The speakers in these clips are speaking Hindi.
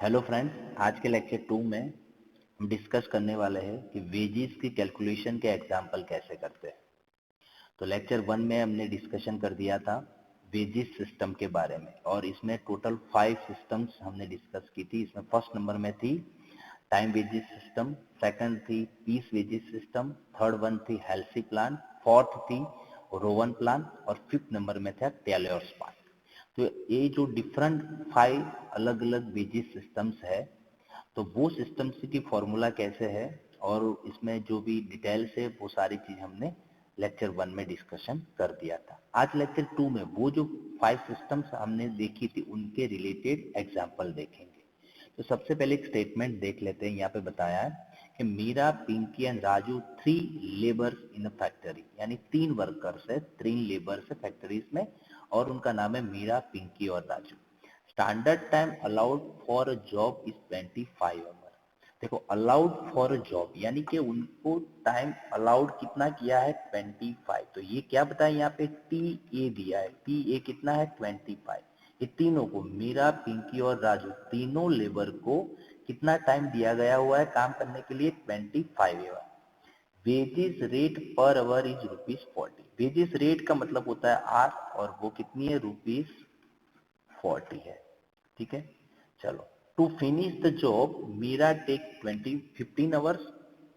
हेलो फ्रेंड्स, आज के लेक्चर 2 में हम डिस्कस करने वाले हैं कि वेजेस की कैलकुलेशन के एग्जाम्पल कैसे करते हैं। तो लेक्चर 1 में हमने डिस्कशन कर दिया था वेजेस सिस्टम के बारे में और इसमें टोटल 5 सिस्टम्स हमने डिस्कस की थी। इसमें फर्स्ट नंबर में थी टाइम वेजेस सिस्टम, सेकंड थी piece wages system, third one थी हेल्सी प्लान, फोर्थ थी रोवन प्लान और फिफ्थ नंबर में था टेलर्स प्लान। तो ये जो डिफरेंट 5 अलग अलग वेजेस सिस्टम्स है, तो वो सिस्टम्स की फॉर्मूला कैसे है और इसमें जो भी डिटेल्स है वो सारी चीज हमने लेक्चर 1 में डिस्कशन कर दिया था। आज लेक्चर 2 में वो जो 5 सिस्टम्स हमने देखी थी उनके रिलेटेड एग्जाम्पल देखेंगे। तो सबसे पहले एक स्टेटमेंट देख लेते हैं। यहाँ पे बताया है कि Meera, Pinky and Raju 3 labours in a factory, यानी 3 वर्कर्स है, 3 लेबर्स है फैक्ट्रीज में और उनका नाम है मीरा, पिंकी और Raju. Standard time allowed for a job is 25 hour. देखो, अलाउड फॉर अ जॉब यानी कि उनको टाइम अलाउड कितना किया है 25। तो ये क्या बताया यहाँ पे टी ए दिया है, टी ए कितना है 25। ये तीनों को, मीरा, पिंकी और राजू, तीनों लेबर को कितना टाइम दिया गया हुआ है काम करने के लिए 25 hour. Wages rate per hour is ₹40। Wages rate का मतलब होता है आर और वो कितनी है ₹40 है। ठीक है, चलो। To finish the job Meera take 15 hours,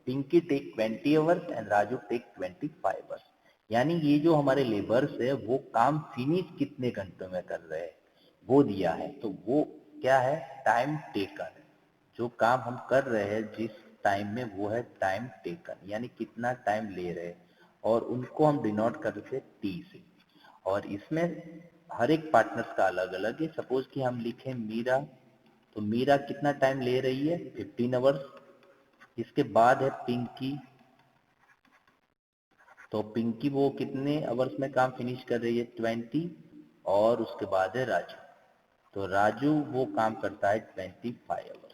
Pinky take 20 hours and Raju take 25 hours. यानी ये जो हमारे लेबर्स है वो काम फिनिश कितने घंटों में कर रहे हैं वो दिया है। तो वो क्या है, टाइम टेकन। जो काम हम कर रहे हैं जिस टाइम में वो है टाइम टेकन, यानी कितना टाइम ले रहे हैं और उनको हम डिनोट करते हैं टी से। और इसमें हर एक पार्टनर्स का अलग अलग है। सपोज कि हम लिखें मीरा, तो मीरा कितना टाइम ले रही है 15 आवर्स। इसके बाद है पिंकी, तो पिंकी वो कितने आवर्स में काम फिनिश कर रही है 20। और उसके बाद है राजू, तो राजू वो काम करता है 25 आवर्स।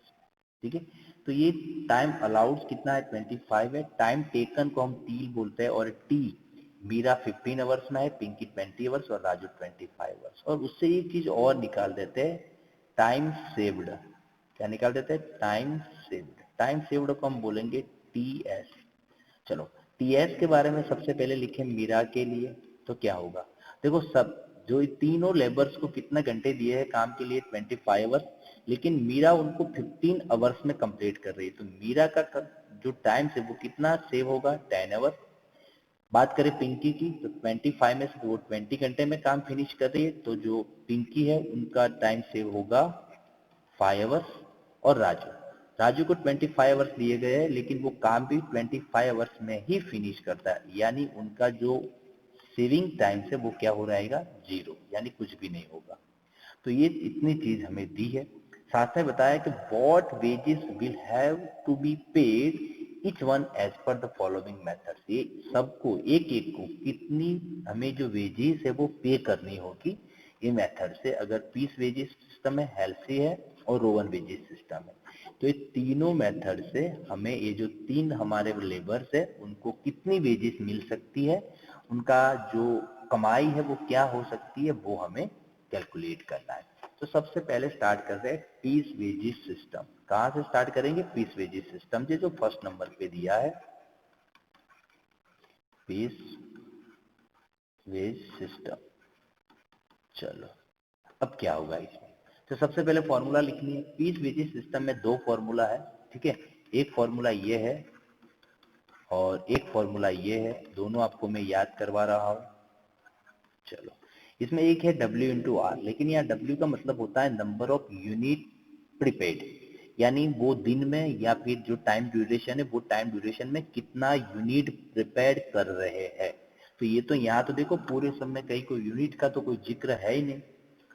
ठीक है, तो ये टाइम अलाउड कितना है 25 है। टाइम टेकन को हम टी बोलते हैं और टी मीरा 15 आवर्स में है, पिंकी 20 आवर्स और राजू 25 आवर्स। और उससे एक चीज और निकाल देते हैं, टाइम सेव्ड। क्या निकाल देते हैं, टाइम सेव्ड। टाइम सेव्ड को हम बोलेंगे टी एस। चलो, टीएस के बारे में सबसे पहले लिखें मीरा के लिए। तो क्या होगा, देखो सब जो तीनों लेबर्स को कितना घंटे दिए हैं काम के लिए 25 आवर्स, लेकिन मीरा उनको 15 आवर्स में कंप्लीट कर रही है। तो मीरा का जो टाइम से वो कितना सेव होगा 10 आवर्स। बात करें पिंकी की, तो 25 में से वो 20 घंटे में काम फिनिश कर रही है, तो जो पिंकी है उनका टाइम सेव होगा 5 आवर्स। और राजू, राजू को 25 आवर्स दिए गए हैं लेकिन वो काम भी 25 आवर्स में ही फिनिश करता है, यानी उनका जो सेविंग टाइम से वो क्या हो रहेगा, 0, यानी कुछ भी नहीं होगा। तो ये इतनी चीज हमें दी है। साथ में बताया कि what wages will have to be paid each one as per the following methods. ये सबको एक एक को कितनी हमें जो वेजेस है वो पे करनी होगी ये मेथड से। अगर पीस वेजेस सिस्टम है, हेल्सी है और रोवन वेजेस सिस्टम है, तो ये तीनों मेथड से हमें ये जो 3 हमारे लेबर्स है उनको कितनी वेजेस मिल सकती है, उनका जो कमाई है वो क्या हो सकती है, वो हमें कैलकुलेट करना है। तो सबसे पहले स्टार्ट कर रहे हैं पीस वेजेस सिस्टम। कहां से स्टार्ट करेंगे, पीस वेजेस सिस्टम से, जो फर्स्ट नंबर पे दिया है पीस वेज सिस्टम। चलो, अब क्या होगा इसमें, तो सबसे पहले फॉर्मूला लिखनी है। पीस वेजेस सिस्टम में 2 फॉर्मूला है, ठीक है। एक फॉर्मूला ये है और एक फॉर्मूला ये है, दोनों आपको मैं याद करवा रहा हूं। चलो, इसमें एक है W इंटू आर, लेकिन यहाँ W का मतलब होता है नंबर ऑफ यूनिट प्रीपेड, यानी वो दिन में या फिर जो टाइम ड्यूरेशन है वो टाइम ड्यूरेशन में कितना यूनिट प्रिपेयर कर रहे हैं। तो ये तो यहाँ तो देखो पूरे सब में कहीं कोई यूनिट का तो कोई जिक्र है ही नहीं,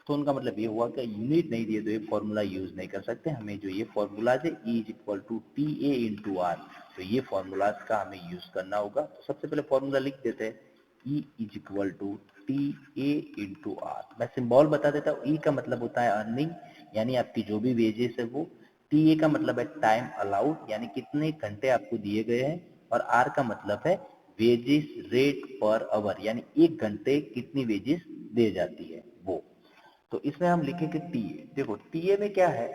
तो उनका मतलब ये हुआ कि यूनिट नहीं दिए तो ये फॉर्मूला यूज नहीं कर सकते। हमें जो ये फॉर्मूला है E is equal to T A into R, तो ये फॉर्मूलाज का हमें यूज करना होगा। तो सबसे पहले फॉर्मूला लिख देते हैं, E is equal to T A into R. मैं सिंबल बता देता हूँ। E का मतलब होता है अर्निंग, यानी आपकी जो भी वेजेस है वो। टी ए का मतलब है टाइम अलाउड, यानी कितने घंटे आपको दिए गए हैं। और आर का मतलब है वेजेस रेट पर आवर, यानी एक घंटे कितनी वेजेस दे जाती है वो। तो इसमें हम लिखेंगे टीए। देखो टीए में क्या है,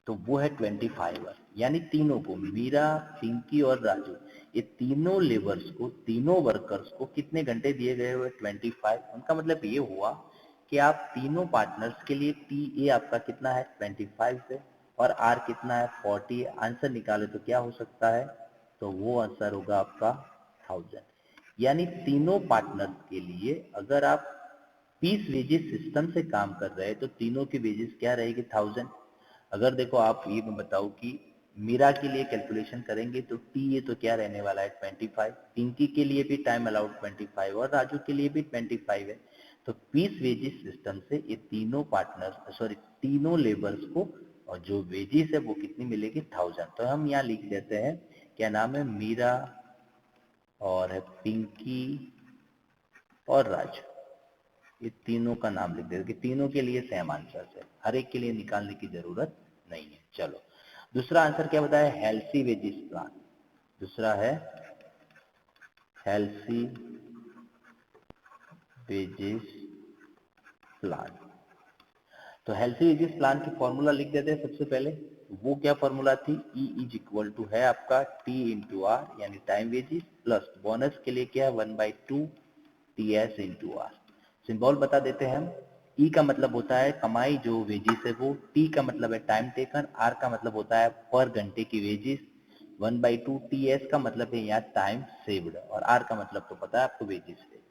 तो वो है 25 यानी तीनों को, मीरा, पिंकी और राजू, ये तीनों लेबर्स को, तीनों वर्कर्स को कितने घंटे दिए गए हुए 25। उनका मतलब ये हुआ कि आप तीनों पार्टनर्स के लिए टी ए आपका कितना है 25 है और आर कितना है 40 है। आंसर निकाले तो क्या हो सकता है, तो वो आंसर होगा आपका 1000। यानी तीनों पार्टनर्स के लिए अगर आप पीस वेजेस सिस्टम से काम कर रहे हैं तो तीनों की वेजेस क्या रहेगी 1000। अगर देखो आप ये मैं बताऊं कि मीरा के लिए कैलकुलेशन करेंगे तो टी ये तो क्या रहने वाला है 25, पिंकी के लिए भी टाइम अलाउड 25 और राजू के लिए भी 25 है। तो पीस वेजेस सिस्टम से ये तीनों पार्टनर्स सॉरी तीनों लेबर्स को और जो वेजेस है वो कितनी मिलेगी 1000। तो हम यहाँ लिख देते हैं क्या नाम है, मीरा और है पिंकी और राजू, ये तीनों का नाम लिख देते कि तीनों के लिए सेम आंसर है, हर एक के लिए निकालने की जरूरत नहीं है। चलो दूसरा आंसर क्या बताया, हेल्सी वेजेस प्लान। दूसरा है हेल्सी वेजेस प्लान। तो हेल्सी वेजेस प्लान की फॉर्मूला लिख देते हैं सबसे पहले। वो क्या फॉर्मूला थी, E इज इक्वल टू है आपका T इंटू आर यानी टाइम वेजेस प्लस बोनस के लिए क्या है 1/2 TS इंटू आर। सिंबल बता देते हैं हम। E का मतलब होता है कमाई जो वेजेस है वो, T का मतलब है टाइम टेकन, R का मतलब होता है पर घंटे की वेजेस, 1/2 TS का मतलब है यहाँ टाइम सेव्ड और R का मतलब तो पता है आपको वेजेस रेट।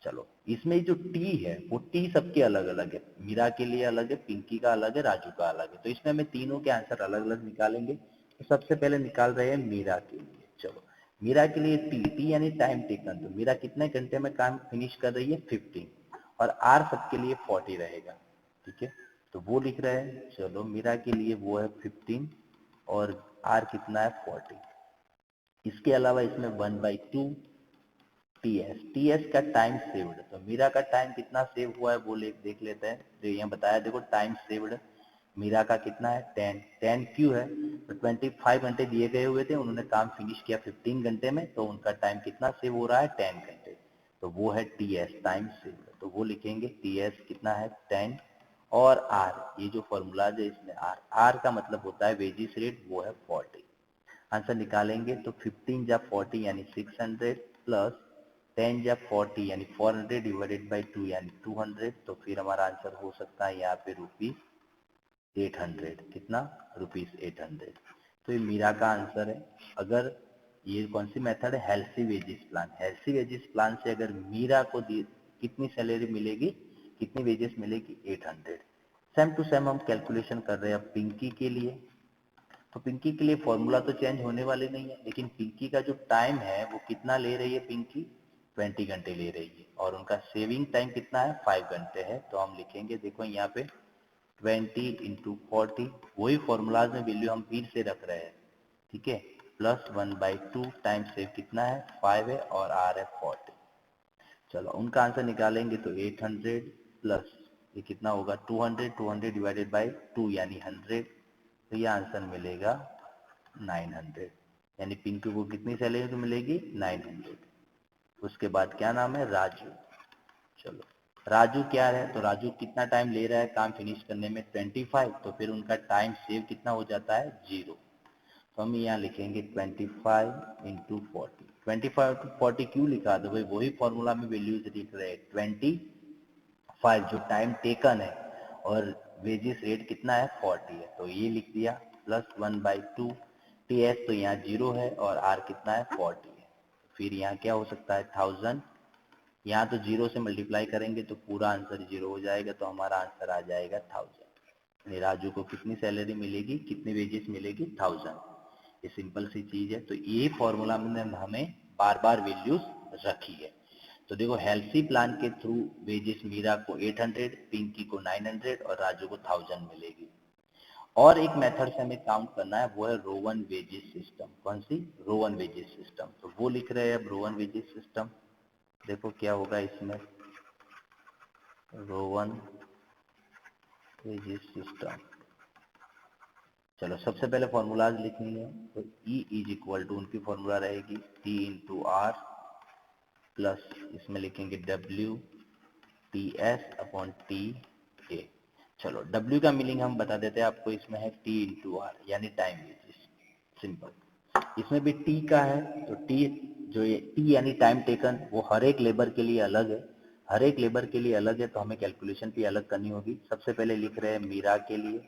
चलो इसमें जो टी है वो टी सबके अलग अलग है, मीरा के लिए अलग है, पिंकी का अलग है, राजू का अलग है। तो इसमें हमें तीनों के आंसर अलग अलग निकालेंगे। तो सबसे पहले निकाल रहे हैं मीरा के लिए। चलो मीरा के लिए टी, टी यानी टाइम टेकन, तो मीरा कितने घंटे में काम फिनिश कर रही है 15 और आर सबके लिए 40 रहेगा। ठीक है तो वो लिख रहे हैं। चलो मीरा के लिए वो है 15 और आर कितना है 40। इसके अलावा इसमें 1/2 टीएस, टीएस का टाइम सेव्ड, तो मीरा का टाइम कितना सेव हुआ है वो देख लेते हैं। तो यहाँ बताया देखो टाइम सेव्ड मीरा का कितना है 10, 10 क्यों है, तो 25 घंटे दिए गए हुए थे, उन्होंने काम फिनिश किया 15 घंटे में, तो उनका टाइम कितना सेव हो रहा है 10 घंटे। तो वो है टीएस टाइम सेव्ड, तो वो लिखेंगे टीएस कितना है 10 और आर ये जो फॉर्मूला है इसमें आर, आर का मतलब होता है वेजिस रेट, वो है 40। आंसर निकालेंगे तो 15 जा 40 यानी 600 प्लस 10 जा 40 यानी 400 डिवाइडेड बाई 2 यानी 200। तो फिर हमारा आंसर हो सकता है यहाँ पे ₹800। कितना, ₹800। तो ये मीरा का आंसर है। अगर ये कौन सी मेथड है, Halsey wages plan. Halsey wages plan से अगर मीरा को कितनी सैलरी मिलेगी, कितनी वेजेस मिलेगी 800। सेम टू सेम हम कैलकुलेशन कर रहे हैं अब पिंकी के लिए। तो पिंकी के लिए फॉर्मूला तो चेंज होने वाले नहीं है, लेकिन पिंकी का जो टाइम है वो कितना ले रही है पिंकी 20 घंटे ले रही है और उनका सेविंग टाइम कितना है 5 घंटे है। तो हम लिखेंगे देखो यहाँ पे 20 इंटू 40, वही फॉर्मूलाज में वैल्यू हम फिर से रख रहे हैं। ठीक है प्लस 1/2 टाइम सेव कितना है 5 है और आर है 40। चलो उनका आंसर निकालेंगे तो 800 प्लस ये कितना होगा 200, 200 डिवाइडेड बाई 2 यानी 100। तो ये आंसर मिलेगा 900। यानी पिंकू को कितनी सैलरी तो मिलेगी 900। उसके बाद क्या नाम है राजू। चलो राजू क्या है, तो राजू कितना टाइम ले रहा है काम फिनिश करने में 25, तो फिर उनका टाइम सेव कितना हो जाता है 0। तो हम यहाँ लिखेंगे 25 इंटू 40। 25 इंटू 40 क्यों लिखा, तो भाई वही फॉर्मूला में वैल्यूज लिख रहे हैं 25 जो टाइम टेकन है और वेजेस रेट कितना है 40 है, तो ये लिख दिया प्लस 1/2 टीएस, तो यहाँ 0 है और आर कितना है 40 है। फिर यहाँ क्या हो सकता है 1000, यहाँ तो 0 से मल्टीप्लाई करेंगे तो पूरा आंसर 0 हो जाएगा, तो हमारा आंसर आ जाएगा 1000। राजू को कितनी सैलरी मिलेगी, कितनी वेजेस मिलेगी 1000। ये सिंपल सी चीज है। तो ये फॉर्मूला में हमें बार बार वैल्यूज रखी है। तो देखो हेल्सी प्लान के थ्रू वेजेस मीरा को 800, पिंकी को 900 और राजू को 1000 मिलेगी। और एक मेथड से हमें काउंट करना है, वो है रोवन वेजेस सिस्टम। कौन सी, रोवन वेजेस सिस्टम। तो वो लिख रहे हैं अब रोवन वेजेस सिस्टम। देखो क्या होगा इसमें, रोवन वेजेस सिस्टम। चलो सबसे पहले फॉर्मूलाज लिखेंगे। तो E इज इक्वल टू उनकी फॉर्मूला रहेगी T इंटू आर प्लस इसमें लिखेंगे W T S upon T A. चलो W का मीनिंग हम बता देते हैं आपको, इसमें है T इंटू आर यानी टाइम वेजेस, सिंपल। इसमें भी T का है, तो T जो ये T यानी टाइम टेकन वो हर एक लेबर के लिए अलग है, हर एक लेबर के लिए अलग है, तो हमें कैलकुलेशन भी अलग करनी होगी। सबसे पहले लिख रहे हैं मीरा के लिए।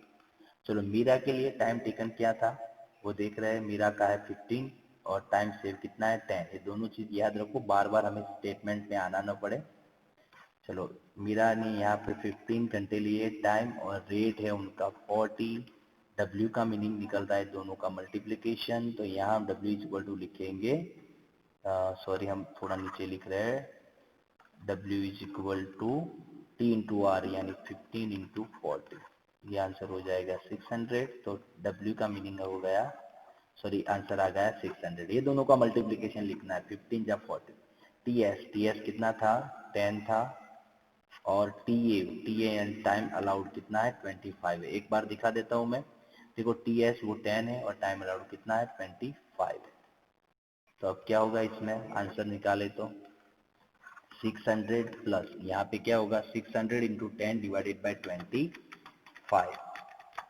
चलो मीरा के लिए टाइम टेकन क्या था वो देख रहे हैं, मीरा का है 15 और टाइम सेव कितना है 10। ये दोनों चीज याद रखो, बार बार हमें स्टेटमेंट में आना ना पड़े। चलो मीरा ने यहाँ पे 15 घंटे लिए टाइम और रेट है उनका 40। W का मीनिंग निकल रहा है दोनों का मल्टीप्लिकेशन, तो यहाँ हम W इज इक्वल टू लिखेंगे, सॉरी हम थोड़ा नीचे लिख रहे हैं, W is equal to T into R यानी 15 इंटू 40, ये आंसर हो जाएगा 600। तो W का मीनिंग हो गया, सॉरी आंसर आ गया 600। ये दोनों का मल्टीप्लिकेशन लिखना है 15 या 40। TS कितना था 10 था, और TA एंड टाइम अलाउड कितना है 25 है। एक बार दिखा देता हूं मैं, देखो TS वो 10 है और टाइम अलाउड कितना है 25 है। तो अब क्या होगा इसमें आंसर निकाले तो 600 प्लस यहाँ पे क्या होगा 600 इंटू 10 डिवाइडेड बाई 25,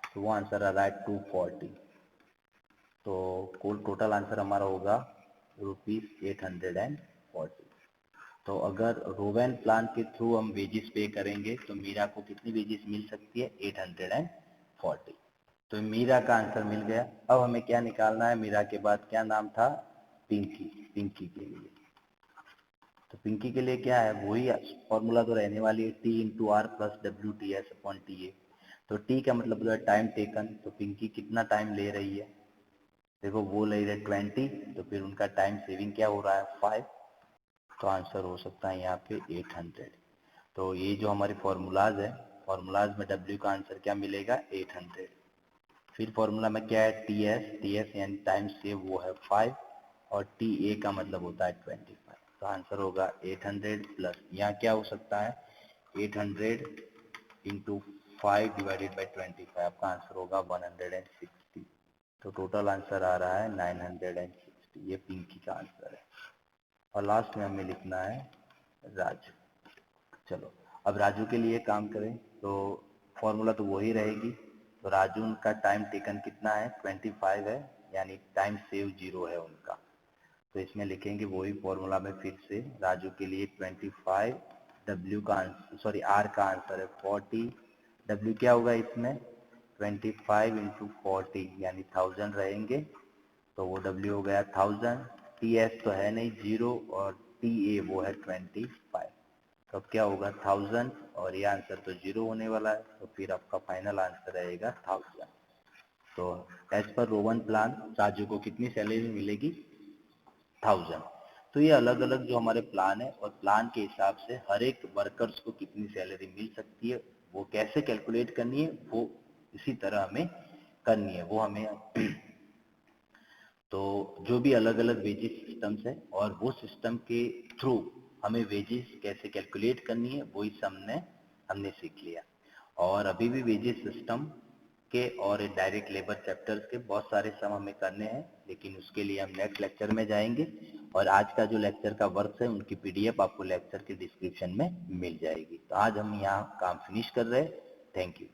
तो वो आंसर आ रहा है 240। तो कुल टोटल आंसर हमारा होगा ₹840। तो अगर रोवेन प्लान के थ्रू हम वेजेस पे करेंगे तो मीरा को कितनी वेजेस मिल सकती है 840। तो मीरा का आंसर मिल गया। अब हमें क्या निकालना है, मीरा के बाद क्या नाम था पिंकी, पिंकी के लिए। तो पिंकी के लिए क्या है, वही फॉर्मूला तो रहने वाली है T into R plus WTS upon TA। तो T का मतलब होता है टाइम टेकन, तो पिंकी कितना टाइम ले रही है, देखो वो ले रहे 20, तो फिर उनका टाइम सेविंग क्या हो रहा है 5, तो आंसर हो सकता है यहाँ पे 800। तो ये जो हमारे फॉर्मूलाज है, फॉर्मूलाज में W का आंसर क्या मिलेगा 800। फिर फॉर्मूला में क्या है TS यानी टाइम सेव वो है 5 और TA का मतलब होता है 25। तो आंसर होगा 800 प्लस यहाँ क्या हो सकता है 800 इंटू 5 डिवाइडेड बाई 25, आपका आंसर होगा 160। तो टोटल आंसर आ रहा है 960, ये पिंकी का आंसर है। और लास्ट में हमें लिखना है राजू। चलो अब राजू के लिए काम करें तो फॉर्मूला तो वही रहेगी। तो राजू का टाइम टेकन कितना है 25 है, यानी टाइम सेव 0 है उनका। तो इसमें लिखेंगे वही फॉर्मूला में फिर से, राजू के लिए 25, W का आंसर सॉरी R का आंसर है 40, W क्या होगा इसमें 25 इंटू 40 यानी 1000 रहेंगे, तो वो W हो गया 1000। TS तो है नहीं 0 और TA वो है 25, तो अब क्या होगा 1000 और ये आंसर तो 0 होने वाला है, तो फिर आपका फाइनल आंसर रहेगा 1000। तो as per Rowan plan Raju को कितनी सैलरी मिलेगी 1000। तो ये अलग अलग जो हमारे प्लान है और प्लान के हिसाब से हर एक वर्कर्स को कितनी सैलरी मिल सकती है वो कैसे कैलकुलेट करनी है वो इसी तरह हमें करनी है, वो हमें तो जो भी अलग अलग वेजेस सिस्टम्स है और वो सिस्टम के थ्रू हमें वेजेस कैसे कैलकुलेट करनी है वो इस हमने सीख लिया। और अभी भी वेजेस सिस्टम के और डायरेक्ट लेबर चैप्टर्स के बहुत सारे सम हमें करने हैं, लेकिन उसके लिए हम नेक्स्ट लेक्चर में जाएंगे। और आज का जो लेक्चर का वर्क है उनकी PDF आपको लेक्चर के डिस्क्रिप्शन में मिल जाएगी। तो आज हम यहाँ काम फिनिश कर रहे हैं। Thank you.